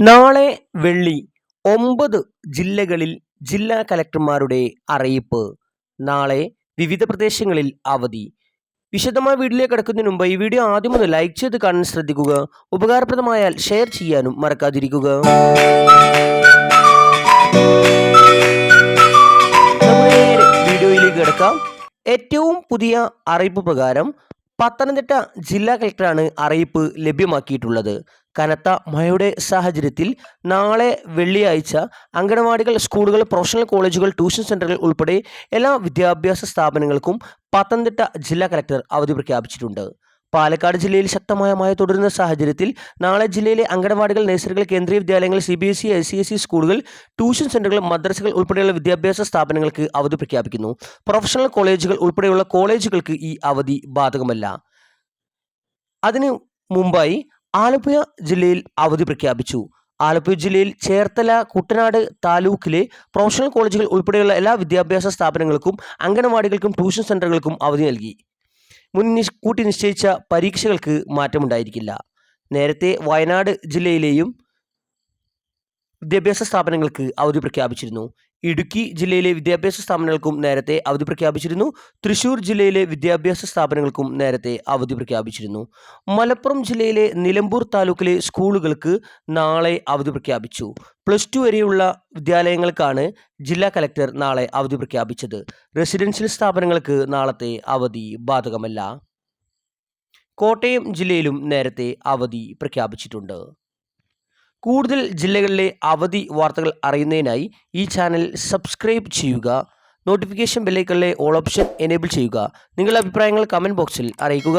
നാളെ വെള്ളി 9 ജില്ലകളിൽ ജില്ലാ കലക്ടർമാരുടെ അറിയിപ്പ്. നാളെ വിവിധ പ്രദേശങ്ങളിൽ അവധി. വിശദമായ വീഡിയോയിലേക്ക് കടക്കുന്നതിന് മുമ്പ് ഈ വീഡിയോ ആദ്യം ഒന്ന് ലൈക്ക് ചെയ്ത് കാണാൻ ശ്രദ്ധിക്കുക. ഉപകാരപ്രദമായാൽ ഷെയർ ചെയ്യാനും മറക്കാതിരിക്കുക. നമ്മുടെ വീഡിയോയിലേക്ക് കിടക്കാം. ഏറ്റവും പുതിയ അറിയിപ്പ് പ്രകാരം പത്തനംതിട്ട ജില്ലാ കളക്ടറാണ് അറിയിപ്പ് ലഭ്യമാക്കിയിട്ടുള്ളത്. കനത്ത മഴയുടെ സാഹചര്യത്തിൽ നാളെ വെള്ളിയാഴ്ച അംഗനവാടികൾ, സ്കൂളുകൾ, പ്രൊഫഷണൽ കോളേജുകൾ, ട്യൂഷൻ സെൻ്ററുകൾ ഉൾപ്പെടെ എല്ലാ വിദ്യാഭ്യാസ സ്ഥാപനങ്ങൾക്കും പത്തനംതിട്ട ജില്ലാ കളക്ടർ അവധി പ്രഖ്യാപിച്ചിട്ടുണ്ട്. പാലക്കാട് ജില്ലയിൽ ശക്തമായ മഴ തുടരുന്ന സാഹചര്യത്തിൽ നാളെ ജില്ലയിലെ അംഗനവാടികൾ, നഴ്സറികൾ, കേന്ദ്രീയ വിദ്യാലയങ്ങൾ, CBSE, ICSE സ്കൂളുകൾ, ട്യൂഷൻ സെൻ്ററുകൾ, മദ്രസകൾ ഉൾപ്പെടെയുള്ള വിദ്യാഭ്യാസ സ്ഥാപനങ്ങൾക്ക് അവധി പ്രഖ്യാപിക്കുന്നു. പ്രൊഫഷണൽ കോളേജുകൾ ഉൾപ്പെടെയുള്ള കോളേജുകൾക്ക് ഈ അവധി ബാധകമല്ല. അതിനു മുമ്പായി ആലപ്പുഴ ജില്ലയിൽ അവധി പ്രഖ്യാപിച്ചു. ആലപ്പുഴ ജില്ലയിൽ ചേർത്തല, കുട്ടനാട് താലൂക്കിലെ പ്രൊഫഷണൽ കോളേജുകൾ ഉൾപ്പെടെയുള്ള എല്ലാ വിദ്യാഭ്യാസ സ്ഥാപനങ്ങൾക്കും അംഗനവാടികൾക്കും ട്യൂഷൻ സെൻ്ററുകൾക്കും അവധി നൽകി. മുൻകൂട്ടി നിശ്ചയിച്ച പരീക്ഷകൾക്ക് മാറ്റമുണ്ടായിരിക്കില്ല. നേരത്തെ വയനാട് ജില്ലയിലെയും വിദ്യാഭ്യാസ സ്ഥാപനങ്ങൾക്ക് അവധി പ്രഖ്യാപിച്ചിരുന്നു. ഇടുക്കി ജില്ലയിലെ വിദ്യാഭ്യാസ സ്ഥാപനങ്ങൾക്കും നേരത്തെ അവധി പ്രഖ്യാപിച്ചിരുന്നു. തൃശൂർ ജില്ലയിലെ വിദ്യാഭ്യാസ സ്ഥാപനങ്ങൾക്കും നേരത്തെ അവധി പ്രഖ്യാപിച്ചിരുന്നു. മലപ്പുറം ജില്ലയിലെ നിലമ്പൂർ താലൂക്കിലെ സ്കൂളുകൾക്ക് നാളെ അവധി പ്രഖ്യാപിച്ചു. +2 വരെയുള്ള വിദ്യാലയങ്ങൾക്കാണ് ജില്ലാ കലക്ടർ നാളെ അവധി പ്രഖ്യാപിച്ചത്. റെസിഡൻഷ്യൽ സ്ഥാപനങ്ങൾക്ക് നാളത്തെ അവധി ബാധകമല്ല. കോട്ടയം ജില്ലയിലും നേരത്തെ അവധി പ്രഖ്യാപിച്ചിട്ടുണ്ട്. കൂടുതൽ ജില്ലകളിലെ അവധി വാർത്തകൾ അറിയുന്നതിനായി ഈ ചാനൽ സബ്സ്ക്രൈബ് ചെയ്യുക. നോട്ടിഫിക്കേഷൻ ബെല്ലൈക്കണിലെ ഓൾ ഓപ്ഷൻ എനേബിൾ ചെയ്യുക. നിങ്ങളുടെ അഭിപ്രായങ്ങൾ കമൻറ്റ് ബോക്സിൽ അറിയിക്കുക.